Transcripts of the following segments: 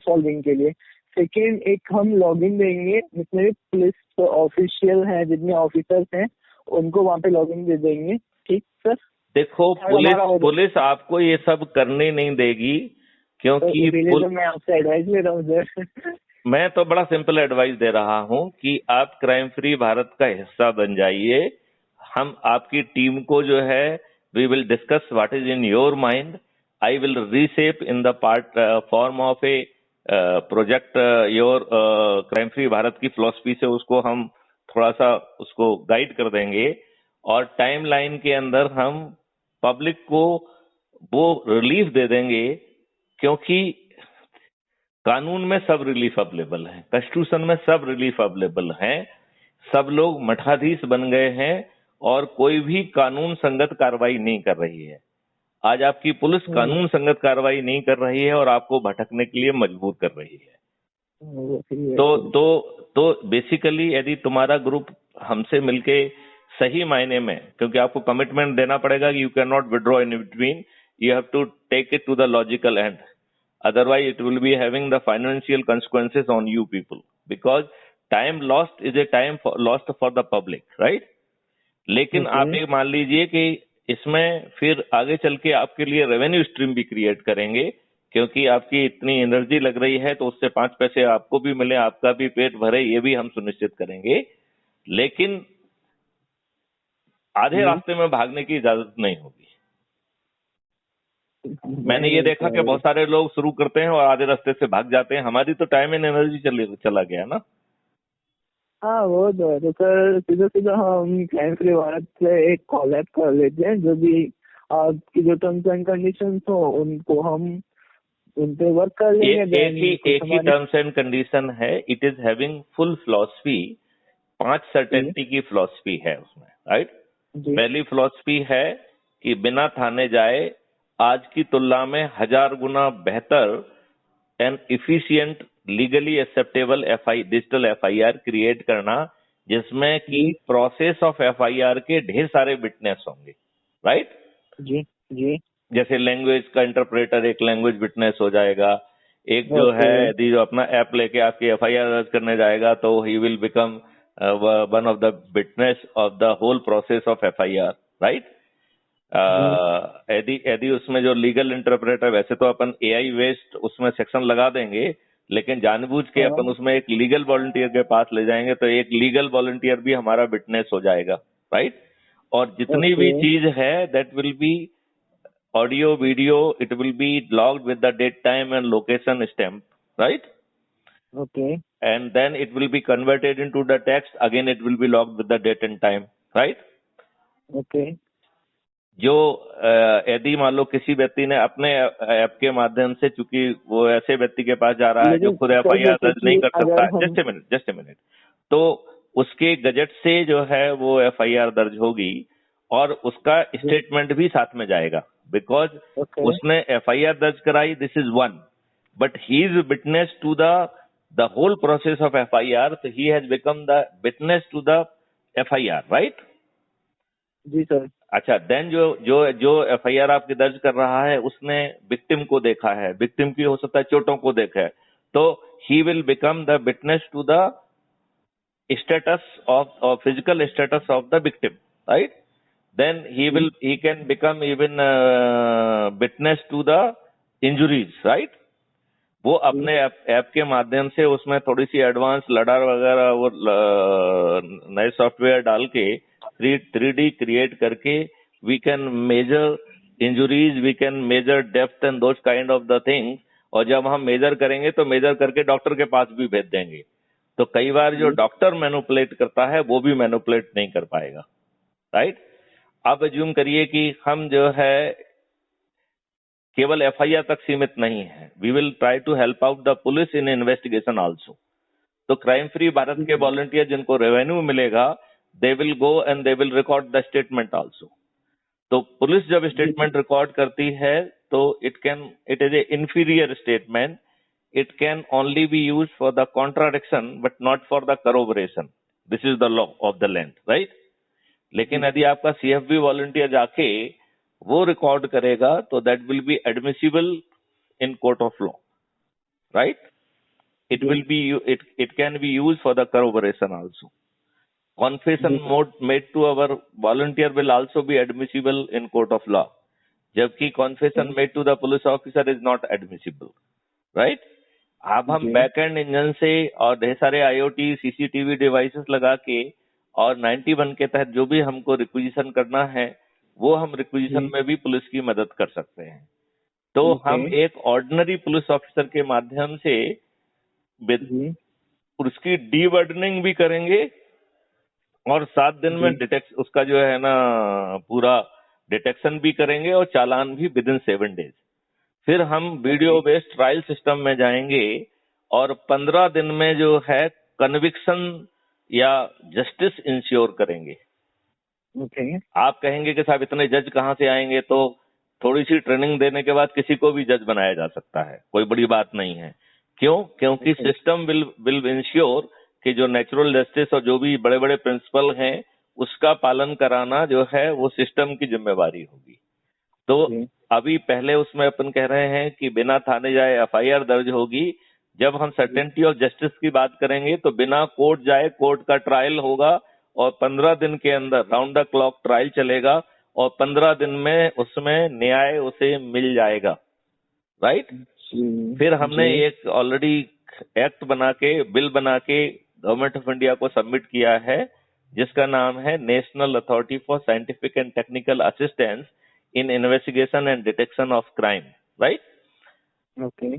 Solving के लिए। Second, एक हम लॉगिन देंगे जितने भी पुलिस ऑफिशियल हैं, जितने ऑफिसर्स हैं उनको वहाँ पे लॉगिन दे देंगे। ठीक सर? देखो, पुलिस आपको ये सब करने नहीं देगी, क्योंकि तो मैं आपसे एडवाइस ले रहा हूँ सर। मैं तो बड़ा सिंपल एडवाइस दे रहा हूँ कि आप क्राइम फ्री भारत का हिस्सा बन जाइए। हम आपकी टीम को जो है, we will discuss what is in your mind, I will reshape in the part form of a project your crime free Bharat की फिलॉसफी से उसको हम थोड़ा सा उसको गाइड कर देंगे, और टाइमलाइन के अंदर हम पब्लिक को वो रिलीफ दे देंगे, क्योंकि कानून में सब रिलीफ अवेलेबल है, कॉन्स्टिट्यूशन में सब रिलीफ अवेलेबल है, सब लोग मठाधीश बन गए हैं और कोई भी कानून संगत कार्रवाई नहीं कर रही है। आज आपकी पुलिस कानून संगत कार्रवाई नहीं कर रही है और आपको भटकने के लिए मजबूर कर रही है। तो बेसिकली यदि तुम्हारा ग्रुप हमसे मिलके सही मायने में, क्योंकि आपको कमिटमेंट देना पड़ेगा कि you can not withdraw in between, you have to take it to the logical end, otherwise it will be having the financial consequences on you people, because time lost is a time lost for the public, right? लेकिन आप ये मान लीजिए कि इसमें फिर आगे चल के आपके लिए रेवेन्यू स्ट्रीम भी क्रिएट करेंगे, क्योंकि आपकी इतनी एनर्जी लग रही है तो उससे 5 पैसे आपको भी मिले, आपका भी पेट भरे, ये भी हम सुनिश्चित करेंगे। लेकिन आधे रास्ते में भागने की इजाजत नहीं होगी। मैंने ये देखा कि बहुत सारे लोग शुरू करते हैं और आधे रास्ते से भाग जाते हैं। हमारी तो टाइम एंड एनर्जी चला गया ना। हाँ वो तो है। तो सर सीधा सीधा हम क्राइम फ्री भारत से एक कॉलैब कर लेते हैं, जो भी आपकी जो टर्म्स एंड कंडीशन हो उनको हम उन पे वर्क कर लेंगे। एक ही टर्म्स एंड कंडीशन है, it is having full philosophy, 5 certainty की फिलॉसफी है उसमें, राइट? पहली फिलॉसफी है कि बिना थाने जाए आज की तुलना में 1000 गुना बेहतर and efficient legally acceptable digital FIR create करना, जिसमें कि प्रोसेस ऑफ एफआईआर के ढेर सारे विटनेस होंगे, राइट? जी जी। जैसे लैंग्वेज का इंटरप्रेटर एक लैंग्वेज विटनेस हो जाएगा, एक जो है यदि जो अपना ऐप लेके आपकी एफआईआर दर्ज करने जाएगा तो he will become one of the witness of the whole process of FIR, right? यदि उसमें जो लीगल इंटरप्रेटर, वैसे तो अपन एआई वेस्ट उसमें सेक्शन लगा देंगे, लेकिन जानबूझ के अपन उसमें एक लीगल वॉलंटियर के पास ले जाएंगे तो एक लीगल वॉलंटियर भी हमारा विटनेस हो जाएगा, राइट? और जितनी भी चीज है that will be audio video, it will be logged with the date time and location stamp, right? Okay. And then it will be converted into the text, again it will be logged with the date and time, right? Okay. जो यदि मान लो किसी व्यक्ति ने अपने app के माध्यम से, चूंकि वो ऐसे व्यक्ति के पास जा रहा है जो खुद एफआईआर दर्ज नहीं कर सकता, जस्ट ए मिनट, तो उसके गजट से जो है वो एफआईआर दर्ज होगी और उसका स्टेटमेंट भी साथ में जाएगा, बिकॉज उसने एफआईआर दर्ज कराई, this is one, but he is witness to the whole process of FIR, तो he has become the witness to the FIR, right? जी सर। अच्छा, देन जो एफआईआर आपकी दर्ज कर रहा है उसने विक्टिम को देखा है, विक्टिम की हो सकता है चोटों को देखा है, तो he will become the witness to the status of physical status of the victim, right? Then he can become even witness to the injuries, right? वो अपने ऐप के माध्यम से उसमें थोड़ी सी एडवांस लडार वगैरह वो नए सॉफ्टवेयर डाल के 3D क्रिएट करके we can measure injuries, we can measure depth and those kind of the things, और जब हम मेजर करेंगे तो मेजर करके डॉक्टर के पास भी भेज देंगे, तो कई बार जो डॉक्टर मैनिपुलेट करता है वो भी मैनिपुलेट नहीं कर पाएगा, राइट? आप अज्यूम करिए कि हम जो है केवल एफआईआर तक सीमित नहीं है, we will try to help out the police in investigation also. तो क्राइम फ्री भारत के वॉलंटियर जिनको रेवेन्यू मिलेगा, they will go and they will record the statement also. तो पुलिस जब स्टेटमेंट रिकॉर्ड करती है तो it is a inferior statement, it can only be use for the contradiction but not for the corroboration, this is the law of the land, right? लेकिन यदि आपका CFB volunteer जाके वो record करेगा तो that will B admissible in court of law, right? It will be it can be used for the corroboration also. Confession made to our volunteer will also be admissible in court of law, जबकि confession made to the police officer is not admissible, right? अब हम backend engine से और ढेर सारे IoT CCTV devices लगा के और 91 के तहत जो भी हमको रिक्विजिशन करना है वो हम रिक्विजिशन में भी पुलिस की मदद कर सकते हैं। तो हम एक ऑर्डिनरी पुलिस ऑफिसर के माध्यम से उसकी डीबर्डनिंग भी करेंगे और 7 दिन में उसका जो है ना पूरा डिटेक्शन भी करेंगे और चालान भी विद इन 7 डेज। फिर हम वीडियो बेस्ड ट्रायल सिस्टम में जाएंगे और 15 दिन में जो है कन्विक्शन या जस्टिस इंश्योर करेंगे। आप कहेंगे कि साहब इतने जज कहाँ से आएंगे, तो थोड़ी सी ट्रेनिंग देने के बाद किसी को भी जज बनाया जा सकता है, कोई बड़ी बात नहीं है। क्यों? क्योंकि सिस्टम विल इंश्योर कि जो नेचुरल जस्टिस और जो भी बड़े बड़े प्रिंसिपल हैं उसका पालन कराना जो है वो सिस्टम की जिम्मेवारी होगी। तो अभी पहले उसमें अपन कह रहे हैं कि बिना थाने जाए एफआईआर दर्ज होगी। जब हम सर्टेनिटी ऑफ जस्टिस की बात करेंगे तो बिना कोर्ट जाए कोर्ट का ट्रायल होगा और 15 दिन के अंदर राउंड द क्लॉक ट्रायल चलेगा और 15 दिन में उसमें न्याय उसे मिल जाएगा, राइट? फिर हमने एक ऑलरेडी एक्ट बना के बिल बना के गवर्नमेंट ऑफ इंडिया को सबमिट किया है जिसका नाम है national authority for scientific and technical assistance in investigation and detection of crime, right?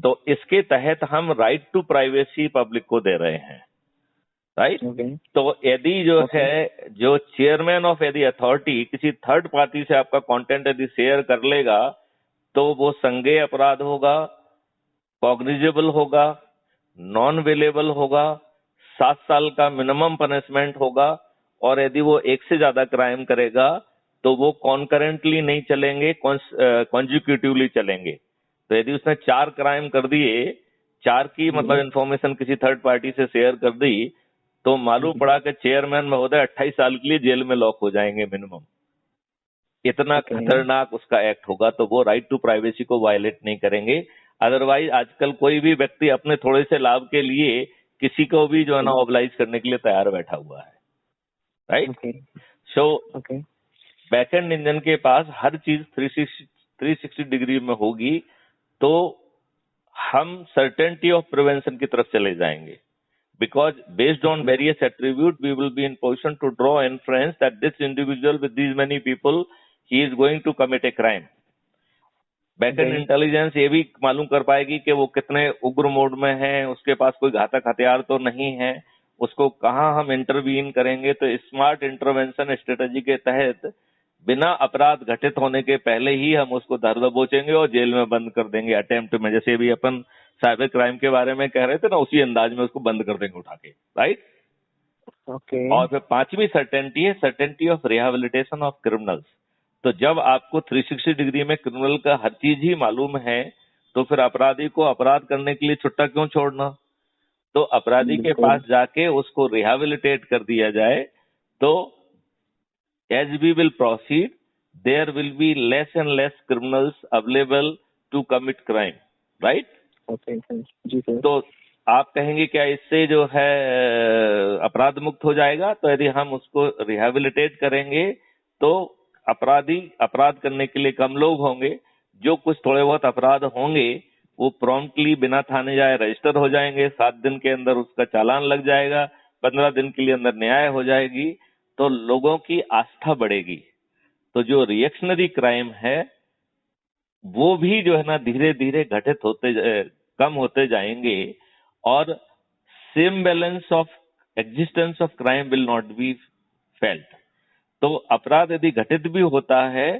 तो इसके तहत हम राइट टू प्राइवेसी पब्लिक को दे रहे हैं, राइट? तो यदि जो है जो चेयरमैन ऑफ यदि अथॉरिटी किसी थर्ड पार्टी से आपका कंटेंट यदि शेयर कर लेगा तो वो संज्ञेय अपराध होगा, कॉग्निजेबल होगा, नॉन अवेलेबल होगा, 7 साल का मिनिमम पनिशमेंट होगा और यदि वो एक से ज्यादा क्राइम करेगा तो वो कॉन्करेंटली नहीं चलेंगे, कॉन्जिक्यूटिवली चलेंगे। तो यदि उसने 4 क्राइम कर दिए, 4 की मतलब इन्फॉर्मेशन किसी थर्ड पार्टी से शेयर कर दी तो मालूम पड़ा कि चेयरमैन महोदय 28 साल के लिए जेल में लॉक हो जाएंगे मिनिमम। इतना खतरनाक उसका एक्ट होगा, तो वो राइट टू प्राइवेसी को वायलेट नहीं करेंगे। अदरवाइज आजकल कोई भी व्यक्ति अपने थोड़े से लाभ के लिए किसी को भी जो है ना ऑब्लाइज करने के लिए तैयार बैठा हुआ है, राइट? सो बैकएंड इंजन के पास हर चीज 360 डिग्री में होगी तो हम सर्टेनिटी ऑफ प्रिवेंशन की तरफ चले जाएंगे। Because based on various attributes, we will be in position to draw inference that this individual with these many people, he is going to commit a crime. Backend intelligence ये भी मालूम कर पाएगी कि वो कितने उग्र मोड में है, उसके पास कोई घातक हथियार तो नहीं है, उसको कहाँ हम इंटरवीन करेंगे। तो स्मार्ट इंटरवेंशन स्ट्रेटेजी के तहत बिना अपराध घटित होने के पहले ही हम उसको धर दबोचेंगे और जेल में बंद कर देंगे अटेम्प्ट में। जैसे भी अपन साइबर क्राइम के बारे में कह रहे थे ना, उसी अंदाज में उसको बंद कर देंगे उठा के, राइट? और फिर 5वीं सर्टेनिटी है certainty of rehabilitation of criminals. तो जब आपको 360 डिग्री में क्रिमिनल का हर चीज ही मालूम है तो फिर अपराधी को अपराध करने के लिए छुट्टा क्यों छोड़ना। तो अपराधी के पास जाके उसको रिहेबिलिटेट कर दिया जाए तो as we will proceed there will be less and less criminals available to commit crime, right? जी सर। तो आप कहेंगे क्या इससे जो है अपराध मुक्त हो जाएगा? तो यदि हम उसको रिहेबिलिटेट करेंगे तो अपराधी अपराध करने के लिए कम लोग होंगे, जो कुछ थोड़े बहुत अपराध होंगे वो प्रॉम्प्टली बिना थाने जाए रजिस्टर हो जाएंगे, 7 दिन के अंदर उसका चालान लग जाएगा, 15 दिन के लिए अंदर न्याय हो जाएगी, तो लोगों की आस्था बढ़ेगी। तो जो रिएक्शनरी क्राइम है वो भी जो है ना धीरे धीरे घटित होते कम होते जाएंगे और same balance of existence of crime will not be felt. तो अपराध यदि घटित भी होता है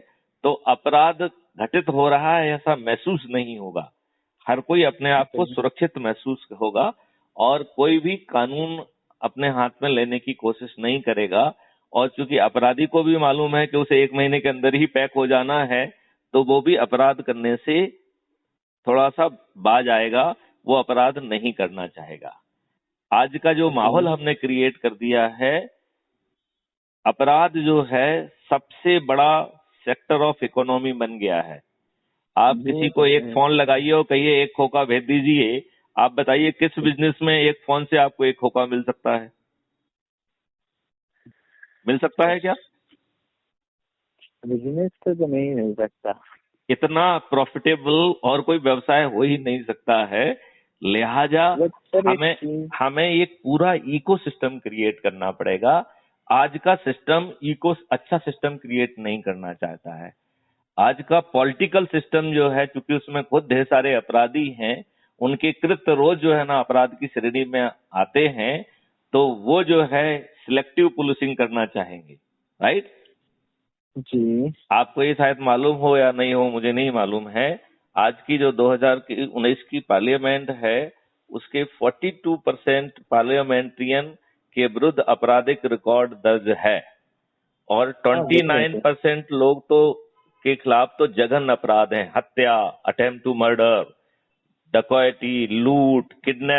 तो अपराध घटित हो रहा है ऐसा महसूस नहीं होगा, हर कोई अपने आप को सुरक्षित महसूस होगा और कोई भी कानून अपने हाथ में लेने की कोशिश नहीं करेगा। और चूंकि अपराधी को भी मालूम है कि उसे 1 महीने के अंदर ही पैक हो जाना है तो वो भी अपराध करने से थोड़ा सा बाज आएगा, वो अपराध नहीं करना चाहेगा। आज का जो माहौल हमने क्रिएट कर दिया है, अपराध जो है सबसे बड़ा सेक्टर ऑफ इकोनॉमी बन गया है। आप किसी को एक फोन लगाइए और कहिए 1 खोखा भेज दीजिए, आप बताइए किस बिजनेस में एक फोन से आपको एक खोखा मिल सकता है? मिल सकता है क्या? बिजनेस तो नहीं मिल सकता। इतना प्रॉफिटेबल और कोई व्यवसाय हो ही नहीं सकता है। लिहाजा बट सर एक हमें चीज, हमें एक पूरा इकोसिस्टम क्रिएट करना पड़ेगा। आज का सिस्टम अच्छा सिस्टम क्रिएट नहीं करना चाहता है। आज का पॉलिटिकल सिस्टम जो है, क्योंकि उसमें खुद ढेर सारे अपराधी हैं, उनके कृत्य रोज जो है ना अपराध की श्रेणी में आते हैं, तो वो जो है सिलेक्टिव पुलिसिंग करना चाहेंगे, राइट? जी आपको ये शायद मालूम हो या नहीं हो, मुझे नहीं मालूम है। आज की जो 2019 की पार्लियामेंट है, उसके 42% पार्लियामेंट्रियन के विरुद्ध आपराधिक रिकॉर्ड दर्ज है, और हाँ वो तो है। 29% लोग तो के खिलाफ तो जघन्य अपराध हैं। हत्या, अटेम्प्ट टू मर्डर, डकैती, लूट, किडनैप